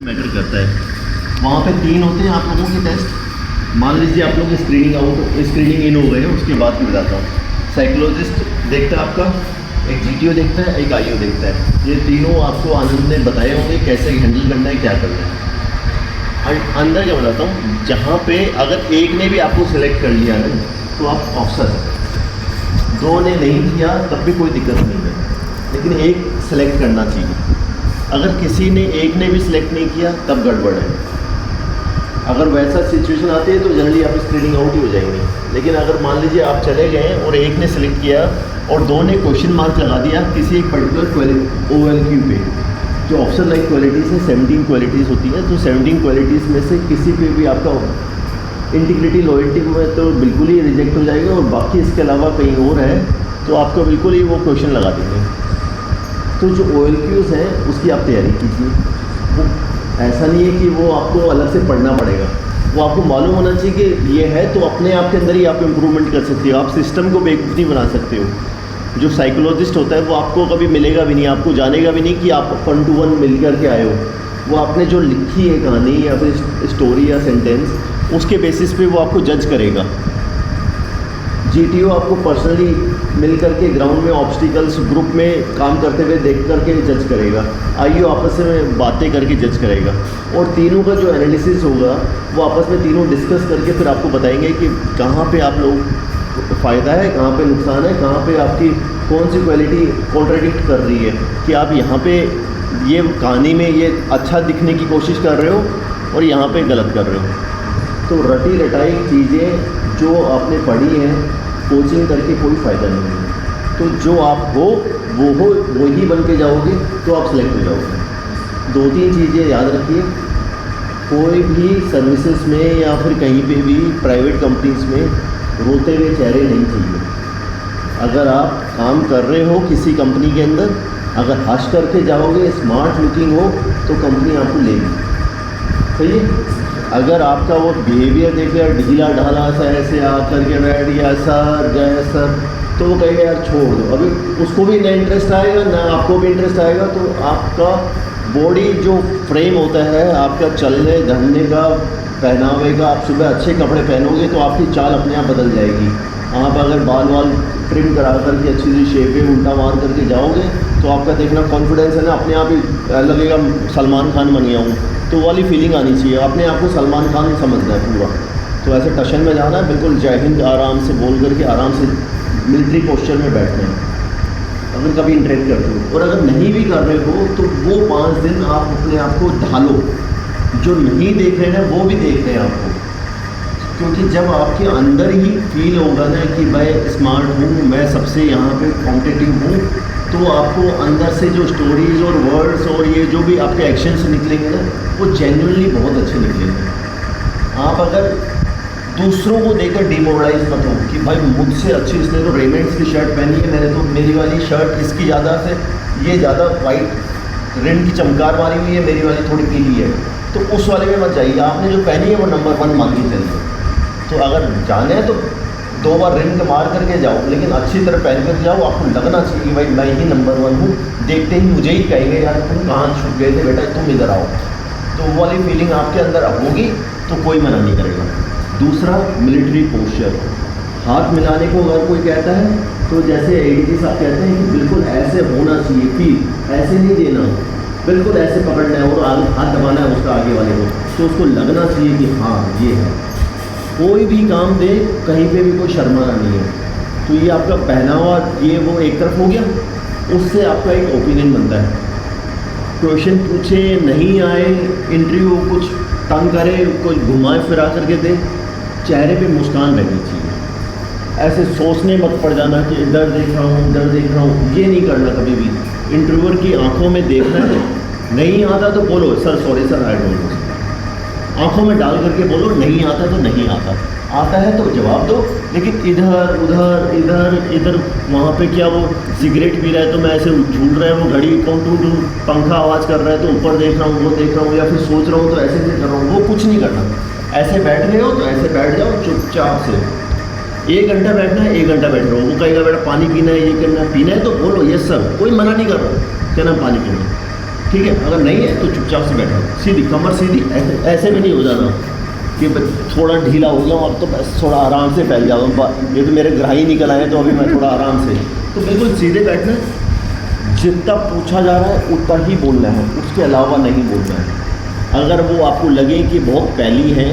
Matter करता है। वहाँ पे 3 होते हैं आप लोगों के टेस्ट। मान लीजिए आप लोग स्क्रीनिंग इन हो गए हैं, उसके बाद मैं बताता हूँ। साइकोलॉजिस्ट देखता है आपका, एक GTO देखता है, एक IO देखता है। ये तीनों आपको आनंद ने बताए होंगे कैसे हैंडल करना है, क्या करना है। अंदर क्या बताता हूँ, जहाँ पे अगर एक ने भी आपको सिलेक्ट कर लिया ना तो आप ऑफिसर, 2 ने नहीं किया तब भी कोई दिक्कत नहीं है, लेकिन एक सिलेक्ट करना चाहिए। अगर किसी ने एक ने भी सिलेक्ट नहीं किया तब गड़बड़ है। अगर वैसा सिचुएशन आती है तो जनरली आप स्क्रीनिंग आउट ही हो जाएंगे। लेकिन अगर मान लीजिए आप चले गए और एक ने सिलेक्ट किया और 2 ने क्वेश्चन मार्क लगा दिया किसी एक पर्टिकुलर OLQ पे, जो ऑफिसर लाइक क्वालिटीज़ है 17 क्वालिटीज़ होती हैं, तो 17 क्वालिटीज़ में से किसी पे भी आपका इंटीग्रिटी लॉयल्टी में तो बिल्कुल ही रिजेक्ट हो जाएगा, और बाकी इसके अलावा कहीं और है तो आपको बिल्कुल ही वो क्वेश्चन लगा देंगे। तो जो OLQs हैं उसकी आप तैयारी कीजिए। वो ऐसा नहीं है कि वो आपको अलग से पढ़ना पड़ेगा, वो आपको मालूम होना चाहिए कि ये है, तो अपने आप के अंदर ही आप इम्प्रूवमेंट कर सकते हो। आप सिस्टम को बेवकूफ़ नहीं बना सकते हो। जो साइकोलॉजिस्ट होता है वो आपको कभी मिलेगा भी नहीं, आपको जानेगा भी नहीं कि आप 1 to 1 मिल कर के आए हो। वो आपने जो लिखी है कहानी या फिर स्टोरी या सेंटेंस, उसके बेसिस पे वो आपको जज करेगा। GTO आपको पर्सनली मिल करके ग्राउंड में ऑब्स्टिकल्स ग्रुप में काम करते हुए देख करके जज करेगा। IO आपस में बातें करके जज करेगा, और तीनों का जो एनालिसिस होगा वो आपस में तीनों डिस्कस करके फिर आपको बताएंगे कि कहाँ पे आप लोग फ़ायदा है, कहाँ पे नुकसान है, कहाँ पे आपकी कौन सी क्वालिटी कॉन्ट्राडिक्ट कर रही है, कि आप यहाँ पे ये कहानी में ये अच्छा दिखने की कोशिश कर रहे हो और यहाँ पे गलत कर रहे हो। तो रटी रटाई चीज़ें जो आपने पढ़ी हैं कोचिंग करके कोई फ़ायदा नहीं है। तो जो आप हो वही बन के जाओगे तो आप सिलेक्ट हो जाओगे। 2-3 चीज़ें याद रखिए, कोई भी सर्विसेज में या फिर कहीं पे भी प्राइवेट कंपनीज में रोते हुए चेहरे नहीं चाहिए। अगर आप काम कर रहे हो किसी कंपनी के अंदर, अगर हंस करके जाओगे, स्मार्ट लुकिंग हो, तो कंपनी आपको लेगी। सही है। अगर आपका वो बिहेवियर देखेगा ढीला ढाला सा, ऐसे आकर के बैठ गया सर जय सर, तो वो कहेगा यार छोड़ दो। अभी उसको भी ना इंटरेस्ट आएगा ना आपको भी इंटरेस्ट आएगा। तो आपका बॉडी जो फ्रेम होता है आपका चलने धरने का, पहनावे का, आप सुबह अच्छे कपड़े पहनोगे तो आपकी चाल अपने आप बदल जाएगी। आप अगर बाल ट्रिम करा करके अच्छी सी शेप में उल्टा मार करके जाओगे तो आपका देखना कॉन्फिडेंस है ना, अपने आप ही लगेगा सलमान खान बन गया हूँ। तो वाली फीलिंग आनी चाहिए, अपने आप को सलमान खान समझना है पूरा। तो ऐसे टशन में जाना है, बिल्कुल जय हिंद आराम से बोल करके आराम से मिलिट्री पोस्चर में बैठना है अगर कभी इंटरेक्ट करते हो। और अगर नहीं भी कर रहे हो तो वो 5 दिन आप अपने आप को ढालो। जो नहीं देख रहे हैं वो भी देख रहे हैं आपको, क्योंकि जब आपके अंदर ही फील होगा ना कि मैं स्मार्ट हूँ, मैं सबसे यहाँ पे कॉम्पिटिटिव हूँ, तो आपको अंदर से जो स्टोरीज़ और वर्ड्स और ये जो भी आपके एक्शन से निकलेंगे ना, वो जेन्युइनली बहुत अच्छे निकलेंगे। आप अगर दूसरों को देखकर डिमोरलाइज मत हो कि भाई मुझसे अच्छी इसने तो रेमेंड्स की शर्ट पहनी है, मैंने तो मेरी वाली शर्ट इसकी ज़्यादा से ये ज़्यादा वाइट रिम की चमकार मारी हुई है, मेरी वाली थोड़ी पीली है, तो उस वाले में मत जाइए। आपने जो पहनी है वो नंबर 1 मान के चलिए। तो अगर जाने हैं तो 2 बार रिम के मार करके जाओ, लेकिन अच्छी तरह पहन कर जाओ। आपको लगना चाहिए कि भाई मैं ही नंबर 1 हूँ। देखते ही मुझे ही कहेंगे यार तुम कहाँ छुप गए थे बेटा, तुम इधर आओ। तो वो वाली फीलिंग आपके अंदर होगी तो कोई मना नहीं करेगा। दूसरा, मिलिट्री पोस्चर, हाथ मिलाने को अगर कोई कहता है तो जैसे ADG साहब कहते हैं कि बिल्कुल ऐसे होना चाहिए, फील ऐसे नहीं देना, बिल्कुल ऐसे पकड़ना है और हाथ दबाना है उसका आगे वाले को, तो उसको लगना चाहिए कि हाँ ये है। कोई भी काम दे कहीं पे भी कोई शर्माना नहीं है। तो ये आपका पहनावा ये वो एक तरफ हो गया, उससे आपका एक ओपिनियन बनता है। क्वेश्चन पूछे नहीं आए, इंटरव्यू कुछ तंग करे, कुछ घुमाए फिरा करके दे, चेहरे पे मुस्कान रहनी चाहिए। ऐसे सोचने मत पड़ जाना कि इधर देख रहा हूँ इधर देख रहा हूँ, ये नहीं करना कभी भी। इंटरव्यूअर की आंखों में देखना है, नहीं आता तो बोलो sir sorry sir I don't know. आंखों में डाल करके बोलो नहीं आता तो नहीं आता, आता है तो जवाब दो। लेकिन इधर उधर इधर इधर वहाँ पे क्या वो सिगरेट पी रहा है तो मैं ऐसे झूल रहा है, वो घड़ी कौन टू पंखा आवाज़ कर रहा है तो ऊपर देख रहा हूँ वो देख रहा हूँ, या फिर सोच रहा हूँ तो ऐसे कर रहा हूँ, वो कुछ नहीं करना। ऐसे बैठ रहे हो तो ऐसे बैठ जाओ चुपचाप से। 1 घंटा बैठना है 1 घंटा बैठ रहा हो, वो कहेगा बेटा पानी पीना है ये करना है, पीना है तो बोलो यस सर, कोई मना नहीं कर रहा, क्या ना पानी पीना। ठीक है, अगर नहीं है तो चुपचाप से बैठो, सीधी कमर सीधी, ऐसे ऐसे भी नहीं हो जाना कि थोड़ा ढीला हो गया अब तो बस थोड़ा आराम से फैल जाऊँ, ये तो मेरे ग्राही निकल आए तो अभी मैं थोड़ा आराम से, तो बिल्कुल सीधे बैठना है। जितना पूछा जा रहा है उतना ही बोलना है, उसके अलावा नहीं बोलना है। अगर वो आपको लगे कि बहुत पहली है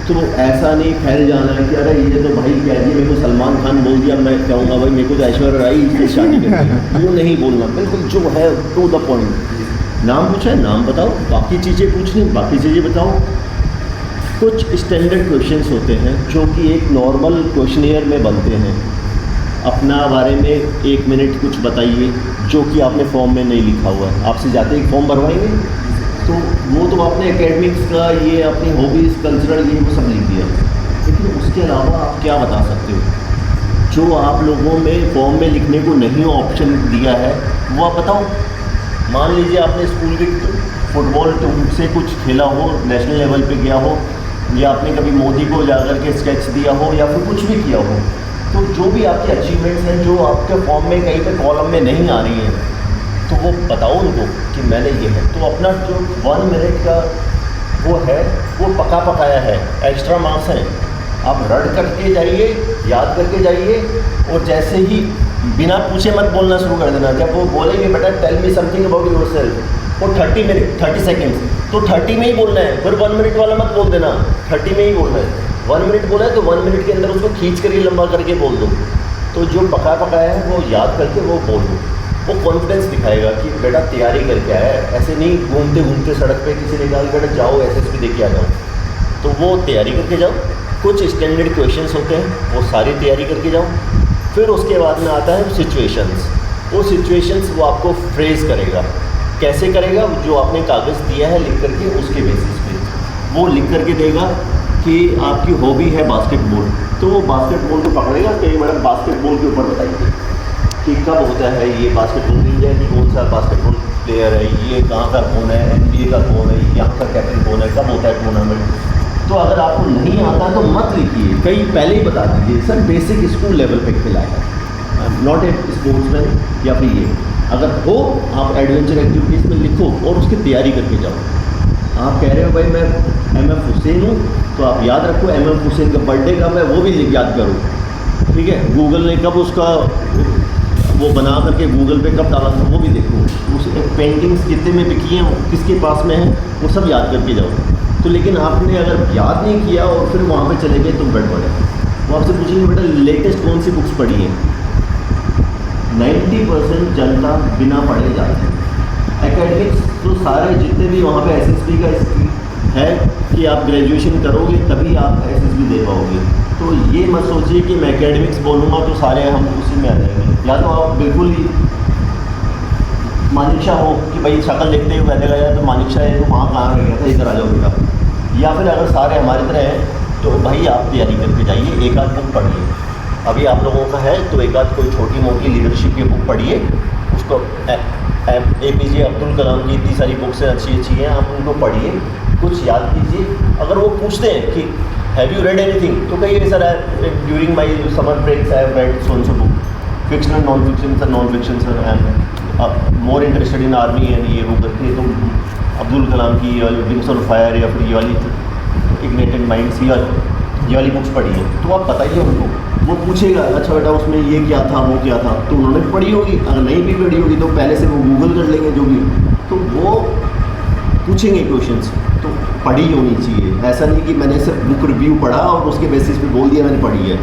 तो ऐसा नहीं फैल जाना है कि अरे ये तो भाई कह दिया, मेरे को सलमान खान बोल दिया, मैं कहूँगा भाई मेरे को तो ऐश्वर्या राय से शादी करनी, वो नहीं बोलना, बिल्कुल जो है टू द पॉइंट। नाम पूछा है, नाम बताओ, बाकी चीज़ें पूछनी, बाकी चीज़ें बताओ। कुछ स्टैंडर्ड क्वेश्चंस होते हैं जो कि एक नॉर्मल क्वेश्चनियर में बनते हैं। अपना बारे में 1 मिनट कुछ बताइए जो कि आपने फॉर्म में नहीं लिखा हुआ है। आपसे जाते ही फॉर्म भरवाएंगे तो वो तो आपने एकेडमिक्स का, ये अपनी हॉबीज़, कल्चरल, ये वो सब लिख दिया, लेकिन उसके अलावा आप क्या बता सकते हो जो आप लोगों में फॉर्म में लिखने को नहीं ऑप्शन दिया है, वो आप बताओ। मान लीजिए आपने स्कूल के फुटबॉल टीम से कुछ खेला हो, नेशनल लेवल पे गया हो, या आपने कभी मोदी को जाकर के स्केच दिया हो, या फिर कुछ भी किया हो, तो जो भी आपके अचीवमेंट्स हैं जो आपके फॉर्म में कहीं पे कॉलम में नहीं आ रही हैं, तो वो बताओ उनको कि मैंने ये है। तो अपना जो 1 मिनट का वो है वो पका पकाया है, एक्स्ट्रा मार्क्स हैं। आप रट करके जाइए, याद करके जाइए, और जैसे ही बिना पूछे मत बोलना शुरू कर देना। जब वो बोलेंगे बेटा tell me something about yourself, वो 30 सेकेंड्स तो 30 में ही बोलना है, फिर 1 मिनट वाला मत बोल देना, 30 में ही बोलना है। 1 मिनट बोला है तो 1 मिनट के अंदर उसको खींच कर ही लंबा करके बोल दो। तो जो पका पकाया है वो याद करके वो बोल दो, वो कॉन्फिडेंस दिखाएगा कि बेटा तैयारी करके आया है। ऐसे नहीं घूमते घूमते सड़क पे किसी ने कहा बेटा जाओ एसएसबी दे के आ जाओ, तो वो तैयारी करके जाओ। कुछ स्टैंडर्ड क्वेश्चंस होते हैं वो सारी तैयारी करके जाओ। फिर उसके बाद में आता है सिचुएशंस। वो सिचुएशंस वो आपको फ्रेज करेगा। कैसे करेगा? जो आपने कागज़ दिया है लिख करके, उसके बेसिस पे वो लिख करके देगा कि आपकी हॉबी है बास्केटबॉल, तो वो बास्केटबॉल को पकड़ेगा कि मैडम बास्केटबॉल के ऊपर बताइए कि कब होता है ये बास्केटबॉल, इंडिया की कौन सा बास्केटबॉल प्लेयर है, ये कहाँ का कौन है, NBA का कौन है, यहाँ का कैप्टन कौन है, कब होता है टूर्नामेंट। तो अगर आपको नहीं आता तो मत लिखिए, कहीं पहले ही बता दीजिए सर बेसिक स्कूल लेवल पे खेला है, नॉट ए स्पोर्ट्समैन, या फिर ये अगर हो आप एडवेंचर एक्टिविटीज़ में लिखो और उसकी तैयारी करके जाओ। आप कह रहे हो भाई मैं MF हुसैन हूँ, तो आप याद रखो MF हुसैन का बर्थडे कब है वो भी याद करो, ठीक है। गूगल ने कब उसका वो बना करके गूगल पे कब डाला था वो भी देखो, उस पेंटिंग्स कितने में बिकी हैं, किसके पास में है, वो सब याद करके जाओ। तो लेकिन आपने अगर याद नहीं किया और फिर वहाँ पे चले गए तो गड़बड़ है। वो आपसे पूछेंगे बेटा लेटेस्ट कौन सी बुक्स पढ़ी हैं। 90% जनता बिना पढ़े जाती है। एकेडमिक्स तो सारे जितने भी वहाँ पे SSB का है कि आप ग्रेजुएशन करोगे तभी आप SSB दे पाओगे। तो ये मत सोचिए कि मैं एकेडमिक्स बोलूँगा तो सारे हम उसी में आ जाएंगे। या तो आप बिल्कुल ही मानिक्षा हो कि भाई शक्ल देखते हुए बैठेगा या तो मानिक्षा है तो वहाँ कहाँ रह गया था, इधर आ जाओ बेटा। या फिर अगर सारे हमारी तरह हैं तो भाई आप तैयारी करके जाइए, एक आध बुक पढ़िए। अभी आप लोगों का है तो एक आध कोई छोटी मोटी लीडरशिप की बुक पढ़िए, उसको APJ अब्दुल कलाम की इतनी सारी बुक्स हैं, अच्छी अच्छी हैं, आप उनको पढ़िए, कुछ याद कीजिए। अगर वो पूछते हैं कि हैव यू रेड एनीथिंग, तो कहिए sir during my summer breaks I have read so and so book, fictional non fiction sir, non fiction sir, and more interested in army and ये वो करके। तो अब्दुल कलाम की विंग्स ऑन फायर या फिर ये वाली इग्नाइटेड माइंड्स ये वाली बुक्स पढ़ी है, तो आप बताइए उनको। वो पूछेगा अच्छा बेटा उसमें ये क्या था वो क्या था, तो उन्होंने पढ़ी होगी। अगर नहीं भी पढ़ी होगी तो पहले से वो गूगल कर लेंगे जो भी, तो वो पूछेंगे क्वेश्चंस, तो पढ़ी होनी चाहिए। ऐसा नहीं कि मैंने सिर्फ बुक रिव्यू पढ़ा और उसके बेसिस पे बोल दिया मैंने पढ़ी है।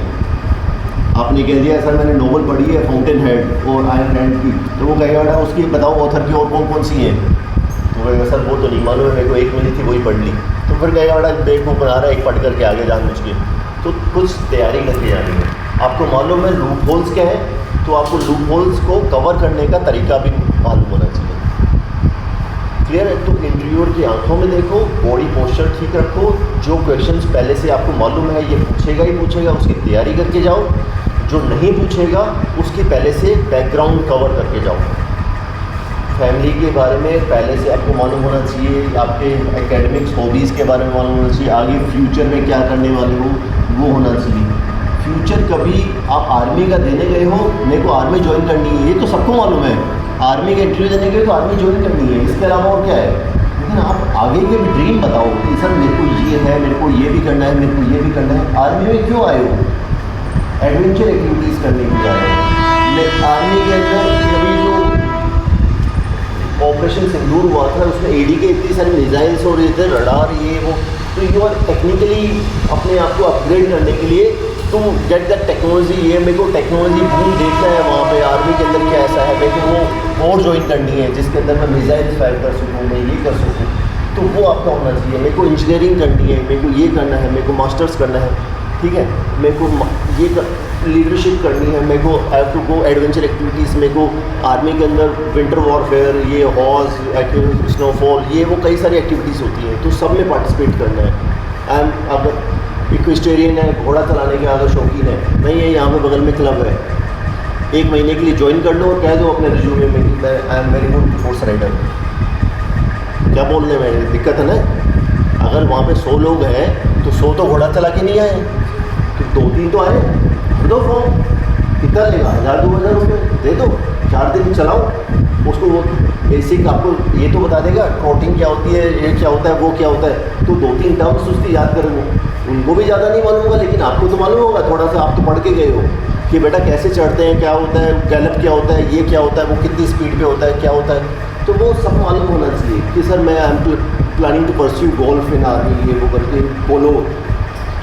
आपने कह दिया सर मैंने नोवेल पढ़ी है फाउंटेन हेड और आयन रैंड की, तो वो कहेगा बेटा उसकी बताओ ऑथर की और कौन कौन सी है, तो कहेगा सर वो तो नहीं मालूम है, मेरे को एक मिली थी वही पढ़ ली। तो फिर कहेगा बेटा बेक बुक बना रहा है एक पढ़ करके आगे जान मुझ के। तो कुछ तैयारी करके जानी है। आपको मालूम है लूप होल्स क्या है, तो आपको लूप होल्स को कवर करने का तरीका भी मालूम होना चाहिए। क्लियर है? तो इंटरव्यूअर की आंखों में देखो, बॉडी पोस्चर ठीक रखो, जो क्वेश्चंस पहले से आपको मालूम है ये पूछेगा ही पूछेगा, उसकी तैयारी करके जाओ। जो नहीं पूछेगा उसकी पहले से बैकग्राउंड कवर करके जाओ। फैमिली के बारे में पहले से आपको मालूम होना चाहिए, आपके एकेडमिक्स हॉबीज़ के बारे में मालूम होना चाहिए, आगे फ्यूचर में क्या करने वाले हो वो होना चाहिए। फ्यूचर कभी आप आर्मी का देने गए हो, मेरे को आर्मी ज्वाइन करनी है, ये तो सबको मालूम है, आर्मी का इंटरव्यू देने के लिए तो आर्मी ज्वाइन करनी है, इसके अलावा और क्या है। लेकिन आप आगे के भी ड्रीम बताओ कि सर मेरे को ये है, मेरे को ये भी करना है, मेरे को ये भी करना है। आर्मी में क्यों आए हो? एडवेंचर एक्टिविटीज़ करने के लिए आए हो। आर्मी के अंदर अभी जो ऑपरेशन सिंदूर हुआ था उसमें एडी के इतनी सारी मिसाइल्स और इधर रडार ये वो, तो यू आर टेक्निकली अपने आप को अपग्रेड करने के लिए टू गेट दैट टेक्नोलॉजी। ये मेरे को टेक्नोलॉजी बूम देखना है वहाँ पे आर्मी के अंदर क्या ऐसा है, मेरे को वो और ज्वाइन करनी है जिसके अंदर मैं मिसाइल्स फायर कर सकूँ, मैं ये कर सकूँ, तो वो आपका होना चाहिए। मेरे को इंजीनियरिंग करनी है, मेरे को ये करना है, मेरे को मास्टर्स करना है, ठीक है, मेरे को ये लीडरशिप करनी है, मेरे को have to go adventure activities. मेरे को आर्मी के अंदर विंटर वॉरफेयर, ये हॉर्स, स्नोफॉल, ये वो कई सारी एक्टिविटीज़ होती हैं, तो सब में पार्टिसिपेट करना है। एंड अगर इक्वेस्टेरियन है, घोड़ा चलाने के अगर शौकीन है, नहीं है, यहाँ पे बगल में क्लब है, 1 महीने के लिए ज्वाइन कर लो और कह दो अपने रिज्यूमे में कि मैं I am very good horse rider. क्या बोलने में दिक्कत है ना? अगर वहाँ पे 100 लोग हैं तो 100 तो घोड़ा चला के नहीं आए, तो 2-3 तो आए। दो फॉर्म कितना लेगा? 1000-2000 रुपये दे दो, 4 दिन चलाओ उसको। वो बेसिक आपको ये तो बता देगा ट्रॉटिंग क्या होती है, ये क्या होता है, वो क्या होता है, तो 2-3 टर्म्स उसकी याद करेंगे। उनको भी ज़्यादा नहीं मालूम होगा, लेकिन आपको तो मालूम होगा थोड़ा सा, आप तो पढ़ के गए हो कि बेटा कैसे चढ़ते हैं, क्या होता है, गैलप क्या होता है, ये क्या होता है, वो कितनी स्पीड पे होता है, क्या होता है, तो वो सब मालूम होना चाहिए कि सर मैं I am planning to pursue golf in army, ये वो करके पोलो।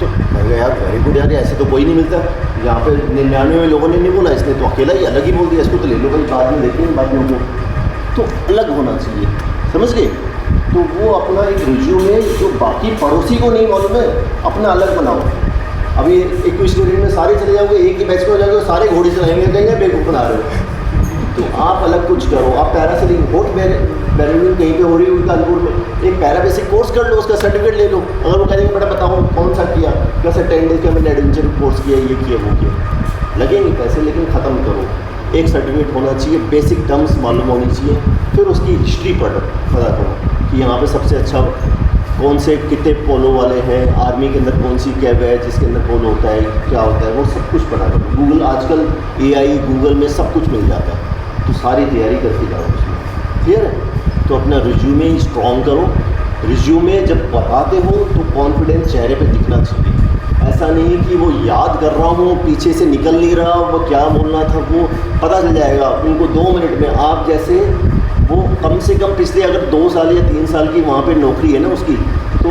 तो मैं यार वेरी गुड यार, ऐसे तो कोई नहीं मिलता। यहाँ पे 99 लोगों ने नहीं बोला, इसने तो अकेला ही अलग ही बोल दिया, इसको तो ले लो भाई, बाद में देखेंगे बाकियों को। तो अलग होना चाहिए, समझ गए? तो वो अपना एक रिज्यूमे जो बाकी पड़ोसी को नहीं मालूम है, अपना अलग बनाओ। अभी इक्वेस्टेरियन में सारे चले जाओगे, एक ही बैच में हो जाओगे, सारे घोड़े चलाएंगे, कहेंगे बेवकूफ़ बना रहे हो। तो आप अलग कुछ करो। आप पैरासेलिंग होट बैलेंसिंग कहीं पे हो रही है कानपुर में, एक पैरा बेसिक कोर्स कर लो, उसका सर्टिफिकेट ले लो। अगर वो कहेंगे बेटा बताओ कौन सा किया, कैसे 10 डेज का मैंने एडवेंचर कोर्स किया, ये किया, वो किया, लगेंगे पैसे, लेकिन ख़त्म करो। एक सर्टिफिकेट होना चाहिए, बेसिक टर्म्स मालूम होनी चाहिए, फिर उसकी हिस्ट्री पता करो कि यहाँ पे सबसे अच्छा कौन से कितने पोलो वाले हैं, आर्मी के अंदर कौन सी कैब है जिसके अंदर पोलो होता है, क्या होता है, वो सब कुछ पता करो। गूगल आजकल AI गूगल में सब कुछ मिल जाता है, तो सारी तैयारी करके जाओ उसमें, क्लियर है? तो अपना रिज्यूमे स्ट्रॉन्ग करो। रिज्यूमे जब बताते हो तो कॉन्फिडेंस चेहरे पे दिखना चाहिए। ऐसा नहीं कि वो याद कर रहा हूँ, पीछे से निकल नहीं रहा, वो क्या बोलना था वो पता चल जाएगा उनको 2 मिनट में। आप जैसे वो कम से कम पिछले अगर 2 साल या 3 साल की वहाँ पे नौकरी है ना उसकी, तो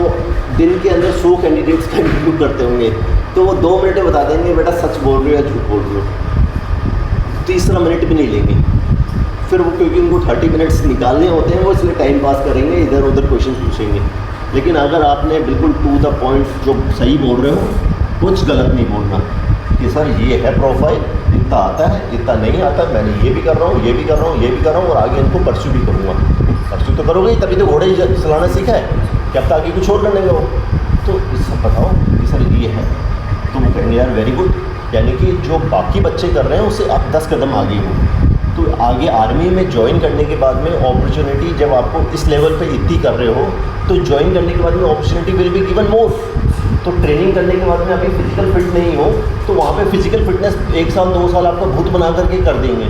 दिन के अंदर 100 कैंडिडेट्स का इंटरव्यू करते होंगे, तो वो 2 मिनट में बता देंगे बेटा सच बोल रहे हो या झूठ बोल रहे हो। तीसरा मिनट भी नहीं लेंगे। फिर वो क्योंकि उनको 30 मिनट्स निकालने होते हैं, वो इसलिए टाइम पास करेंगे, इधर उधर क्वेश्चन पूछेंगे। लेकिन अगर आपने बिल्कुल टू द पॉइंट जो सही बोल रहे हो, कुछ गलत नहीं बोलना कि सर ये है प्रोफाइल, इतना आता है, इतना नहीं आता, मैंने ये भी कर रहा हूँ, ये भी कर रहा हूँ, ये भी कर रहा हूँ, और आगे इनको परस्यू भी करूँगा। परस्यू तो करोगे ही, तभी तो घोड़े चलाना सीखा है, क्या पता आगे कुछ और करने का हो। तो इस सब बताओ कि सर ये है, तो वो कहेंगे यार वेरी गुड, यानी कि जो बाकी बच्चे कर रहे हैं उससे आप 10 कदम आगे हो। तो आगे आर्मी में ज्वाइन करने के बाद में अपॉर्चुनिटी, जब आपको इस लेवल पे इतनी कर रहे हो, तो ज्वाइन करने के बाद में opportunity will be given more. तो ट्रेनिंग करने के बाद में अभी फिजिकल फिट नहीं हो, तो वहाँ पे फिजिकल फिटनेस 1 साल 2 साल आपका भूत बना करके कर देंगे।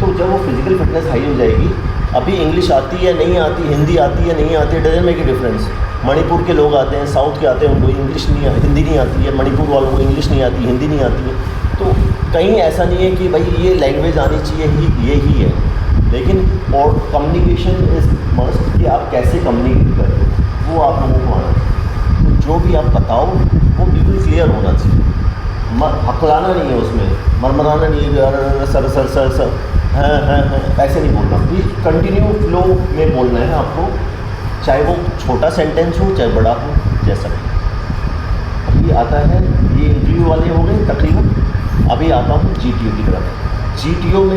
तो जब वो फिजिकल फिटनेस हाई हो जाएगी, अभी इंग्लिश आती है नहीं आती, हिंदी आती है नहीं आती, doesn't make a difference. Manipur के लोग आते हैं, साउथ के आते हैं, उनको इंग्लिश नहीं, हिंदी नहीं आती है, मणिपुर वालों को इंग्लिश नहीं आती, हिंदी नहीं आती है। तो कहीं ऐसा नहीं है कि भाई ये लैंग्वेज आनी चाहिए ही, ये ही है, लेकिन और कम्युनिकेशन इज मस्ट, कि आप कैसे कम्युनिकेट करते हो वो आप लोगों को आना चाहिए। तो जो भी आप बताओ वो बिल्कुल क्लियर होना चाहिए, हकलाना नहीं है उसमें, मरमराना नहीं है, सर सर सर सर हाँ, ऐसे नहीं बोलना। प्लीज़ कंटिन्यू फ्लो में बोलना है आपको, चाहे वो छोटा सेंटेंस हो चाहे बड़ा हो, जैसा भी। ये आता है, ये इंटरव्यू वाले हो गए तकरीबन। अभी आता हूँ GTO की तरफ। GTO में